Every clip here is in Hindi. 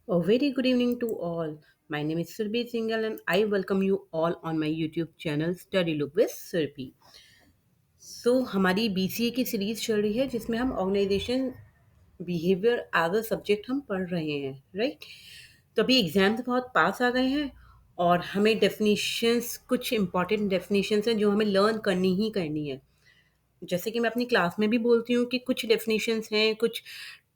A very good evening to all. My name is Surbi Singhal and I welcome you all on my YouTube channel Study Look with Surbi. हमारी BCA की सीरीज चल रही है जिसमें हम organisation behaviour as a subject हम पढ़ रहे हैं, राइट? तो अभी एग्जाम्स बहुत पास आ गए हैं और हमें डेफिनेशंस, कुछ इंपॉर्टेंट डेफिनेशंस हैं जो हमें लर्न करनी ही करनी है। जैसे कि मैं अपनी क्लास में भी बोलती हूँ कि कुछ डेफिनेशंस हैं, कुछ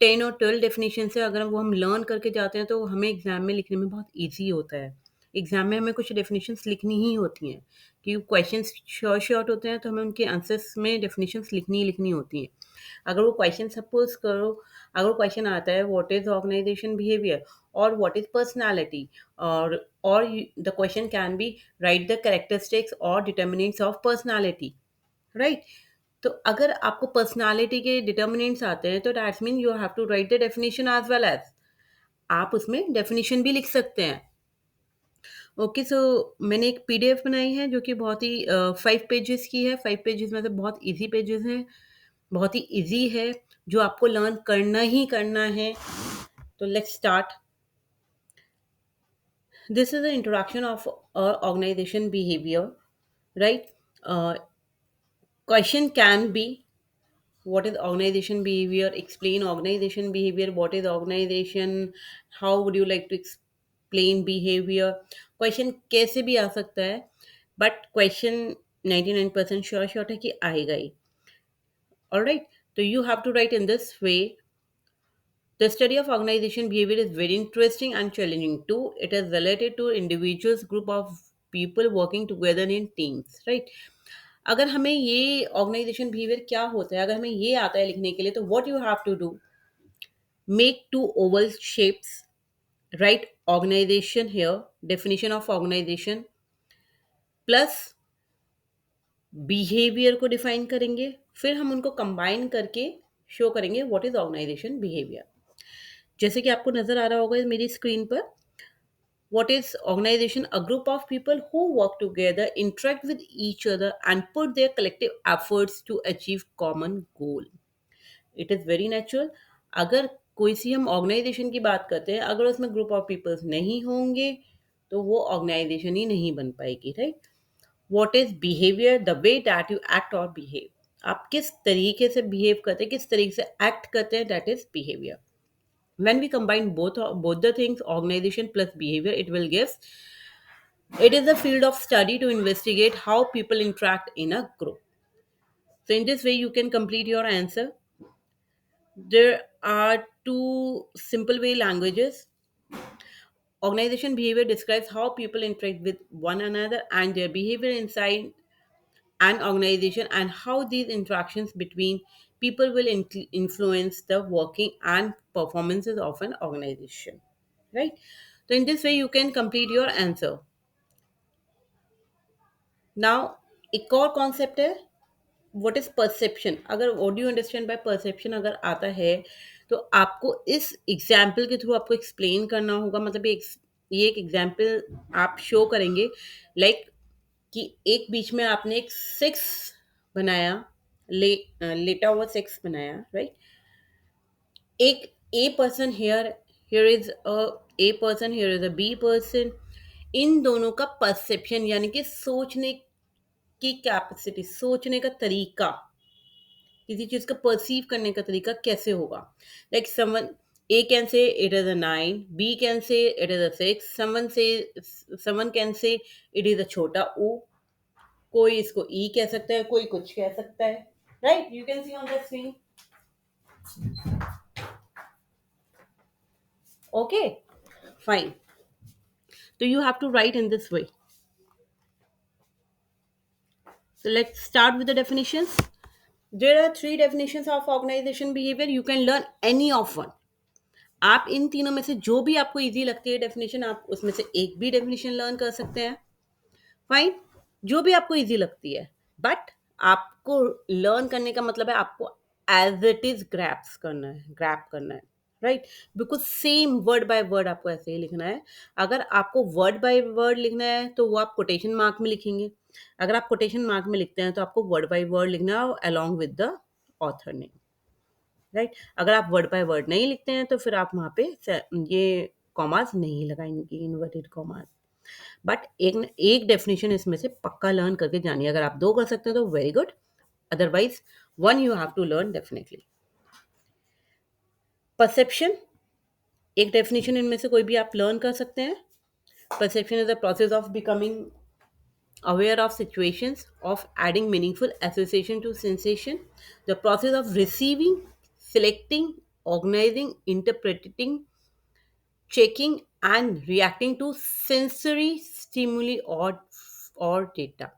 10 और 12 डेफिनेशंस हैं, अगर वो हम लर्न करके जाते हैं तो हमें एग्ज़ाम में लिखने में बहुत ईज़ी होता है। एग्ज़ाम में हमें कुछ डेफिनेशंस लिखनी ही होती हैं, क्योंकि क्वेश्चंस शॉर्ट शॉर्ट होते हैं तो हमें उनके आंसर्स में डेफिनेशंस लिखनी ही लिखनी होती हैं। अगर वो क्वेश्चन सपोज़ करो, अगर वो क्वेश्चन आता है व्हाट इज़ ऑर्गनाइजेशन बिहेवियर और व्हाट इज़ पर्सनैलिटी, और the question can be write the characteristics और डिटर्मिनेंट्स ऑफ पर्सनैलिटी, राइट? तो अगर आपको पर्सनालिटी के डिटर्मिनेंट्स आते हैं तो that's mean you have to write the definition as well as, आप उसमें डेफिनेशन भी लिख सकते हैं। ओके, सो मैंने एक पीडीएफ बनाई है जो कि बहुत ही 5 पेजेस की है। 5 पेजेस में से बहुत इजी पेजेस हैं, बहुत ही इजी है, जो आपको लर्न करना ही करना है। तो let's start. This is the introduction of organisation behaviour, right? Question can be what is organization behavior, explain organization behavior, what is organization, how would you like to explain behavior। Question कैसे भी आ सकता है, बट क्वेश्चन 99% श्योर है कि आएगा ही। ऑलराइट, तो you have to write in this way. The study of organization behavior is very interesting and challenging too. It is related to individuals, group of people working together in teams, right? अगर हमें ये ऑर्गेनाइजेशन बिहेवियर क्या होता है, अगर हमें ये आता है लिखने के लिए, तो what you have to do, make two oval shapes, right organisation here, definition of organisation plus behaviour को डिफाइन करेंगे, फिर हम उनको कंबाइन करके शो करेंगे व्हाट इज ऑर्गेनाइजेशन बिहेवियर। जैसे कि आपको नजर आ रहा होगा मेरी स्क्रीन पर, what is organization? A group of people who work together, interact with each other, and put their collective efforts to achieve common goal. It is very natural. अगर कोई सी हम ऑर्गेनाइजेशन की बात करते हैं, अगर उसमें ग्रुप ऑफ पीपल्स नहीं होंगे तो वो ऑर्गेनाइजेशन ही नहीं बन पाएगी, right? What is behaviour? The way that you act और बिहेव, आप किस तरीके से बिहेव करते हैं, किस तरीके से एक्ट करते हैं, that is behaviour. When we combine both the things, organization plus behavior, it is a field of study to investigate how people interact in a group. So in this way you can complete your answer. There are two simple way languages. Organization behavior describes how people interact with one another and their behavior inside an organization, and how these interactions between people will influence the working and performances of an organization, right? So in this way you can complete your answer. Now एक और कॉन्सेप्ट है, व्हाट इज परसेप्शन। अगर what do you understand by perception अगर आता है तो आपको इस एग्जाम्पल के थ्रू आपको एक्सप्लेन करना होगा। मतलब ये एक एग्जाम्पल आप शो करेंगे, लाइक कि एक बीच में आपने एक सिक्स बनाया, लेटा हुआ सिक्स बनाया, राइट? एक A person here, here is a A person, here is a B person. इन दोनों का परसेप्शन यानी कि सोचने की कैपेसिटी, सोचने का तरीका, किसी चीज को परसीव करने का तरीका कैसे होगा। Like someone, A can say it is a 9, B can say it is a 6, someone can say it is a छोटा ओ, कोई इसको ई कह सकता है, कोई कुछ कह सकता है, right? You can see on the screen. Okay, fine. So you have to write in this way. So let's start with the definitions. There are three definitions of organization behavior. You can learn any of one. आप इन तीनों में से जो भी आपको इजी लगती है डेफिनेशन, आप उसमें से एक भी डेफिनेशन लर्न कर सकते हैं। फाइन, जो भी आपको इजी लगती है, बट आपको लर्न करने का मतलब है आपको एज इट इज ग्रैप करना है, right? Because same word by word आपको ऐसे ही लिखना है। अगर आपको वर्ड बाय वर्ड लिखना है तो वो आप कोटेशन मार्क में लिखेंगे। अगर आप कोटेशन मार्क में लिखते हैं तो आपको वर्ड बाय वर्ड लिखना है along with the author name, right? अगर आप वर्ड बाय वर्ड नहीं लिखते हैं तो फिर आप वहाँ पे ये कॉमास नहीं लगाएंगे, इन्वर्टेड कॉमास। बट एक एक डेफिनेशन इसमें से पक्का लर्न करके जानिए। अगर आप दो कर सकते हैं तो very good, otherwise one you have to learn definitely. Perception, एक डेफिनेशन इनमें से कोई भी आप लर्न कर सकते हैं। Perception is the process of becoming aware of situations, of adding meaningful association to sensation, the process of receiving, selecting, organizing, interpreting, checking, and reacting to sensory stimuli or data.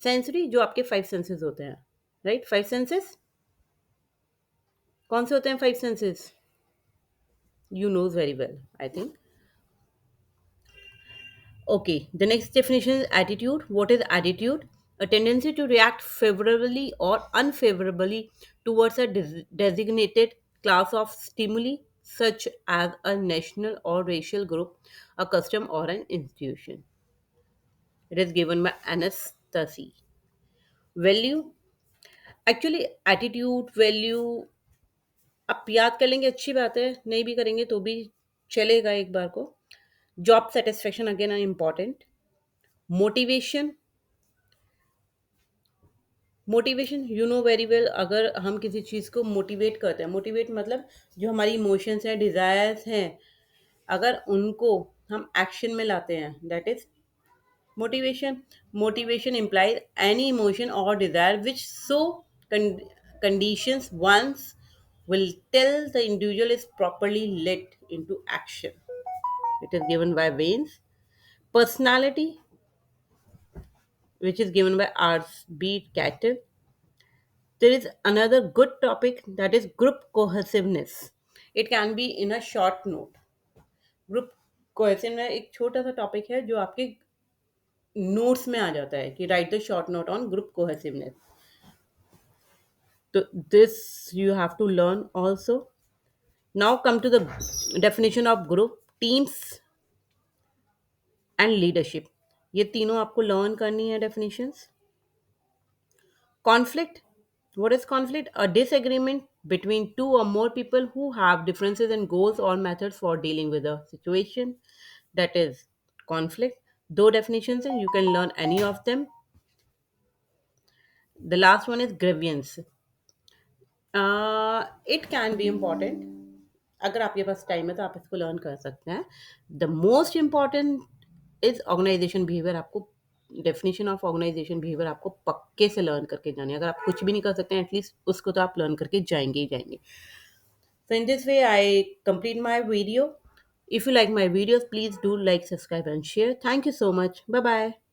Sensory जो आपके फाइव सेंसेस होते हैं, राइट? फाइव सेंसेस कौन से होते हैं? Five senses you knows very well, I think. Okay, the next definition is attitude. What is attitude? A tendency to react favorably or unfavorably towards a designated class of stimuli, such as a national or racial group, a custom, or an institution. It is given by Anastasia. Value. Actually, attitude, value, आप याद कर लेंगे अच्छी बात है, नहीं भी करेंगे तो भी चलेगा एक बार को। Job satisfaction again important. Motivation, motivation you know very well, अगर हम किसी चीज़ को मोटिवेट करते हैं, मोटिवेट मतलब जो हमारी इमोशंस हैं, डिज़ायर्स हैं, अगर उनको हम एक्शन में लाते हैं, that is motivation. Motivation implies any emotion or desire which so conditions one's will tell the individual is properly led into action. It is given by Wayne's. Personality, which is given by R.B. Catter. There is another good topic, that is group cohesiveness. It can be in a short note. Group cohesiveness एक छोटा सा टॉपिक है जो आपके नोट्स में आ जाता है कि right the short note on group cohesiveness. तो this you have to learn also. Now come to the definition of group, teams and leadership. ये तीनों आपको लर्न करनी है definitions. Conflict. What is conflict? A disagreement between two or more people who have differences in goals or methods for dealing with a situation. That is conflict. दो definitions हैं, you can learn any of them. The last one is grievance. It can be important. अगर आपके पास टाइम है तो आप इसको लर्न कर सकते हैं। The most important is organisation behaviour. आपको डेफिनेशन ऑफ ऑर्गेनाइजेशन बिहेवियर आपको पक्के से लर्न करके जाने। अगर आप कुछ भी नहीं कर सकते हैं, एटलीस्ट उसको तो आप लर्न करके जाएंगे ही जाएंगे। So in this way, I complete my video. If you like my videos, please do like, subscribe, and share. Thank you so much. Bye bye.